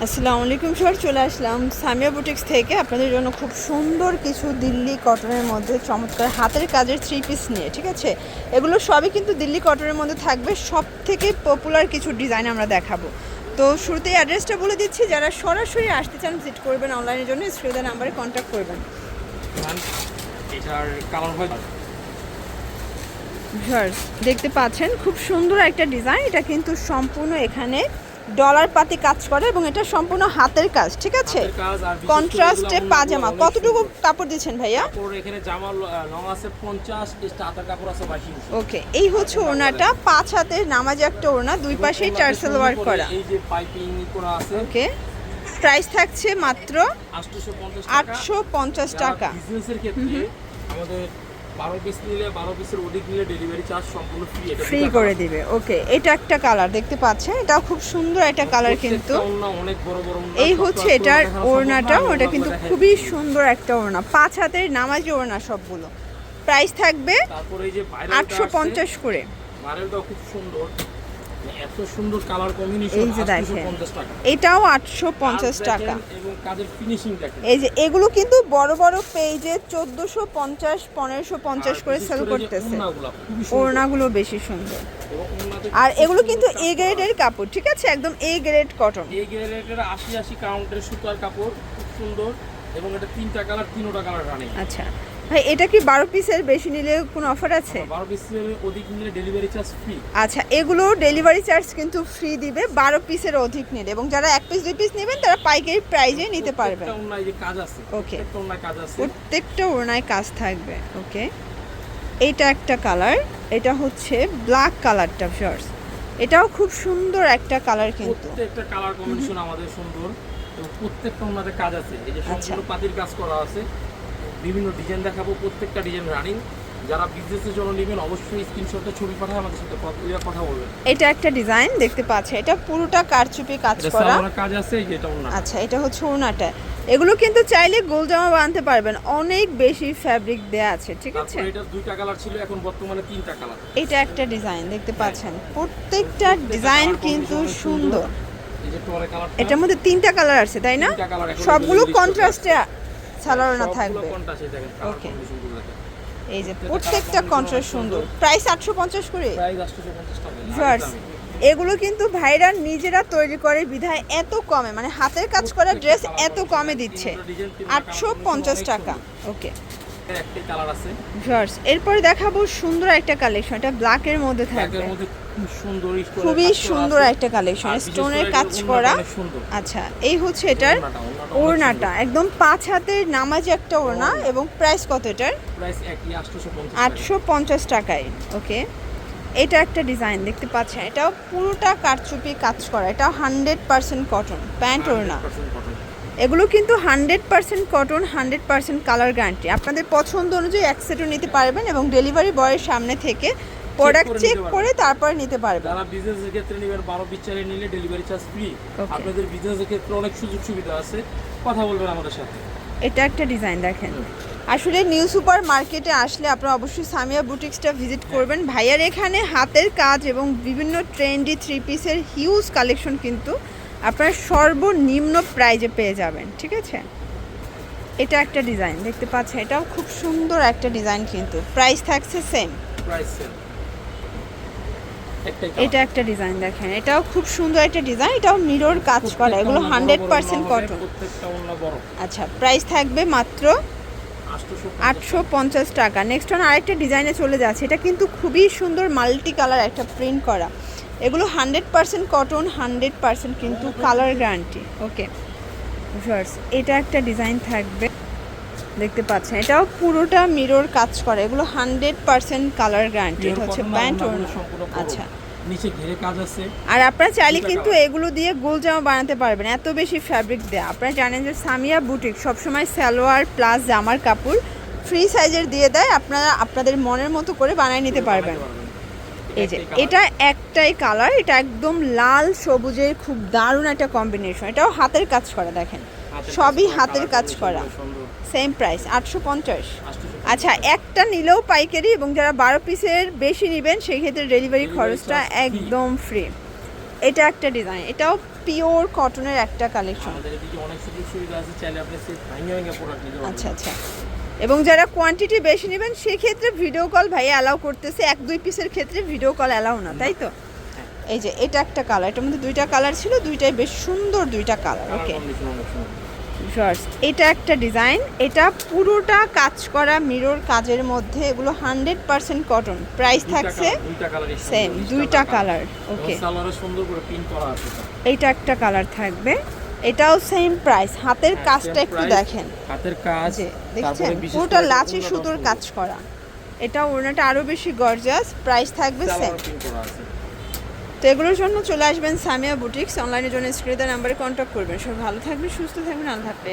আসসালামু আলাইকুম স্যার, চলে আসলাম সামিয়া বুটিক্স থেকে আপনাদের জন্য খুব সুন্দর কিছু দিল্লি কটনের মধ্যে চমৎকার হাতের কাজের থ্রি পিস নিয়ে। ঠিক আছে, এগুলো সবই কিন্তু দিল্লি কটনের মধ্যে থাকবে। সব থেকে পপুলার কিছু ডিজাইন আমরা দেখাবো। তো শুরুতেই অ্যাড্রেসটা বলে দিচ্ছি, যারা সরাসরি আসতে চান ভিজিট করবেন অনলাইনের জন্য স্ক্রিনের নাম্বারে কন্ট্যাক্ট করবেন। এটার কালার হয় ভিউয়ার্স দেখতে পাচ্ছেন খুব সুন্দর একটা ডিজাইন। এটা কিন্তু সম্পূর্ণ এখানে ডলার পাতি কাজ করে এবং এটা সম্পূর্ণ হাতের কাজ। ঠিক আছে, কন্ট্রাস্টে পাজামা। কতটুকু কাপড় দিচ্ছেন ভাইয়া? কাপড় এখানে জামা লং আছে 50, হাতের কাপড় আছে 22 ইঞ্চি। ওকে, এই হচ্ছে ওড়নাটা, 5 হাতের নামাজে একটা ওড়না, দুই পাশেই টার্সেল ওয়ার্ক করা। এই যে পাইপিং করা আছে। ওকে, প্রাইস থাকছে মাত্র 850 টাকা। বিজনেসের ক্ষেত্রে আমাদের 12 পিস নিলে 12 পিসের অধিক নিলে ডেলিভারি চার্জ সম্পূর্ণ ফ্রি। এটা ফ্রি করে দিবে। ওকে, এটা একটা কালার দেখতে পাচ্ছেন, এটাও খুব সুন্দর একটা কালার। কিন্তু অনেক বড় বড় এই হচ্ছে এটার ওড়নাটা, ওটা কিন্তু খুবই সুন্দর একটা ওড়না, 5 হাতের নামাজি ওড়না সবগুলো। প্রাইস থাকবে তারপর এই যে 850 করে। ভাইরালটাও খুব সুন্দর, এত সুন্দর কালার কম্বিনেশন। এই যে দেখেন, 850 টাকা। এটাও 850 টাকা। এবং কাজের ফিনিশিং দেখেন। এই যে এগুলো কিন্তু বড় বড় পেজে 1450 1550 করে সেল করতেছে। ওড়নাগুলো বেশি সুন্দর, আর এগুলো কিন্তু এ গ্রেডের কাপড়। ঠিক আছে, একদম এ গ্রেড কটন। এই গ্রেডের 80 কাউন্টের সুতার কাপড়, খুব সুন্দর। এবং এটা 3টা কালার, 3টা কালার রানিং। আচ্ছা ভাই, এটা কি 12 পিসের বেশি নিলে কোনো অফার আছে? 12 পিসের অধিক নিলে ডেলিভারি চার্জ ফ্রি। আচ্ছা, এগুলো ডেলিভারি চার্জ কিন্তু ফ্রি দিবে 12 পিসের অধিক নিলে, এবং যারা 1 পিস 2 পিস নেবেন তারা পাইকারি প্রাইজে নিতে পারবেন। প্রত্যেকটা ওড়নায় যে কাজ আছে। ওকে, প্রত্যেকটা ওড়নায় কাজ আছে। প্রত্যেকটা ওড়নায় কাজ থাকবে। ওকে, এইটা একটা কালার, এটা হচ্ছে ব্ল্যাক কালারটা ভিউয়ার্স, এটাও খুব সুন্দর একটা কালার। কিন্তু প্রত্যেকটা কালার কম্বিনেশন আমাদের সুন্দর, এবং প্রত্যেকটা ওড়নাতে কাজ আছে। এই যে সম্পূর্ণ পাতির কাজ করা আছে। বিভিন্ন ডিজাইন দেখাবো, প্রত্যেকটা ডিজাইন রানিং। যারা বিজনেসের জন্য নেবেন অবশ্যই স্ক্রিনশটে ছবি পাঠায় আমাদের সাথে কথা বলবেন। এটা একটা ডিজাইন দেখতে পাচ্ছেন, এটা পুরোটা কারচুপি কাজ করা কাজ আছে। এই যে এটা ওড়না। আচ্ছা, এটা হচ্ছে ওড়নাটা। এগুলো কিন্তু চাইলে গোল জামা বানাতে পারবেন, অনেক বেশি ফ্যাব্রিক দেয়া আছে। ঠিক আছে, এটা 2টা কালার ছিল, এখন বর্তমানে 3টা কালার। এটা একটা ডিজাইন দেখতে পাচ্ছেন, প্রত্যেকটা ডিজাইন কিন্তু সুন্দর। এই যে টরে কালারটা, এটার মধ্যে 3টা কালার আছে তাই না? সবগুলো কন্ট্রাস্টে সালোয়ার থাকবে। ওকে, এই যে প্রত্যেকটা কন্ট্রাস্ট সুন্দর। প্রাইস 850 করে। প্রাইস 850 টাকা। ভিউয়ার্স, এগুলো কিন্তু ভাইরা নিজেরা তৈরি করে বিধায় এত কমে, মানে হাতের কাজ করা ড্রেস এত কমে দিচ্ছে, 850 টাকা। ওকে একটা কালার আছে ভিউয়ার্স, এরপর দেখাবো সুন্দর একটা কালেকশন, এটা ব্ল্যাক এর মধ্যে থাকবে। খুবই সুন্দর একটা কালেকশন, স্টোনের কাজ করা। আচ্ছা, এই হচ্ছে এটার ওড়নাটা, একদম 5 হাতের নামাজি একটা ওড়না। এবং প্রাইস কত এটার? প্রাইস একই 850 টাকায়। ওকে, এটা একটা ডিজাইন দেখতে পাচ্ছেন, এটাও পুরোটা কারচুপি কাজ করা, এটাও 100% কটন প্যান্ট ওড়না। এগুলো কিন্তু 100% কটন, 100% কালার গ্যারান্টি। আপনাদের পছন্দ অনুযায়ী এক সেটও নিতে পারবেন এবং ডেলিভারি বয়ের সামনে থেকে প্রোডাক্ট চেক করে তারপর নিতে পারবেন। যারা বিজনেসের ক্ষেত্রে নেবেন 12 পিস চাইলে নিলে ডেলিভারি চার্জ ফ্রি। আপনাদের বিজনেসের ক্ষেত্রে অনেক সুযোগ সুবিধা আছে, কথা বলবেন আমাদের সাথে। এটা একটা ডিজাইন দেখেন। আসলে নিউ সুপার মার্কেটে আসলে আপনারা অবশ্যই সামিয়া বুটিক্সটা ভিজিট করবেন। ভাইয়ার এখানে হাতের কাজ এবং বিভিন্ন ট্রেন্ডি থ্রি পিসের হিউজ কালেকশন কিন্তু আপনারা সর্বনিম্ন প্রাইজে পেয়ে যাবেন। ঠিক আছে, এটা একটা ডিজাইন দেখতে পাচ্ছেন, এটাও খুব সুন্দর একটা ডিজাইন। কিন্তু প্রাইস থাকছে সেম। এটা একটা ডিজাইন দেখেন, এটাও খুব সুন্দর একটা ডিজাইন, এটাও মিরর কাজ করা, এগুলো 100% কটন। আচ্ছা, প্রাইস থাকবে মাত্র 850 টাকা। নেক্সট অন আরেকটা ডিজাইনে চলে যাচ্ছে, এটা কিন্তু খুবই সুন্দর মাল্টি কালার একটা প্রিন্ট করা। এগুলো 100% কটন, 100% কিন্তু কালার গ্যারান্টি। ওকে ভিউয়ার্স, এটা একটা ডিজাইন থাকবে দেখতে পাচ্ছেন, এটাও পুরোটা মিরর কাজ করা, এগুলো 100% কালার গ্যারান্টি। এটা হচ্ছে প্যান্ট ওড়না। আচ্ছা, নিচে ঘেরে কাজ আছে। আর আপনারা চাইলে কিন্তু এগুলো দিয়ে গোল জামা বানাতে পারবেন, এত বেশি ফ্যাব্রিক দেয়া। আপনারা জানেন যে সামিয়া বুটিক সবসময় সালোয়ার প্লাস জামার কাপড় ফ্রি সাইজের দিয়ে দেয়, আপনারা আপনাদের মনের মতো করে বানিয়ে নিতে পারবেন। এই যে এটা একটাই কালার, এটা একদম লাল সবুজের খুব দারুণ একটা কম্বিনেশন, এটাও হাতের কাজ করা। দেখেন সবই হাতের কাজ করা। Same price 850। আচ্ছা, একটা নিলেও পাইকারি, এবং যারা 12 পিসের বেশি নেবেন সেই ক্ষেত্রে ডেলিভারি খরচটা একদম ফ্রি। এটা একটা ডিজাইন, এটাও পিওর কটনের একটা কালেকশন। আমাদের এদিকে অনেক সুযোগ সুবিধা আছে, চাইলে আপনি সেট ভাঙে ভাঙে প্রোডাক্ট নিতে পারবেন। আচ্ছা আচ্ছা। এবং যারা কোয়ান্টিটি বেশি নেবেন সেক্ষেত্রে ভিডিও কল ভাইয়া অ্যালাউ করতেছে, 1-2 পিসের ক্ষেত্রে ভিডিও কল অ্যালাউ না, তাই তো? এই যে এটা একটা কালার, এটার মধ্যে দুইটা কালার ছিল, দুইটাই বেশ সুন্দর দুইটা কালার। ওকে, এটা একটা ডিজাইন, এটা পুরোটা কাজ করা মিরর কাজের মধ্যে, এগুলো 100% কটন। প্রাইস থাকছে সেম, দুইটা কালার। ওকে, সালোয়ারে সুন্দর করে প্রিন্ট করা আছে। এইটা একটা কালার থাকবে, এটাও সেম প্রাইস। হাতের কাজটা একটু দেখেন, হাতের কাজ দেখছেন পুরোটা লাচি সুতোর কাজ করা। এটা ওড়নাটা আরো বেশি গর্জিয়াস, প্রাইস থাকবে সেম। তো এগুলোর জন্য চলে আসবেন সামিয়া বুটিক্স, অনলাইনের জন্য স্ক্রিনে নাম্বারে কন্ট্যাক্ট করবেন। সব ভালো থাকবেন, সুস্থ থাকবেন, আল্লাহ হাফেজ।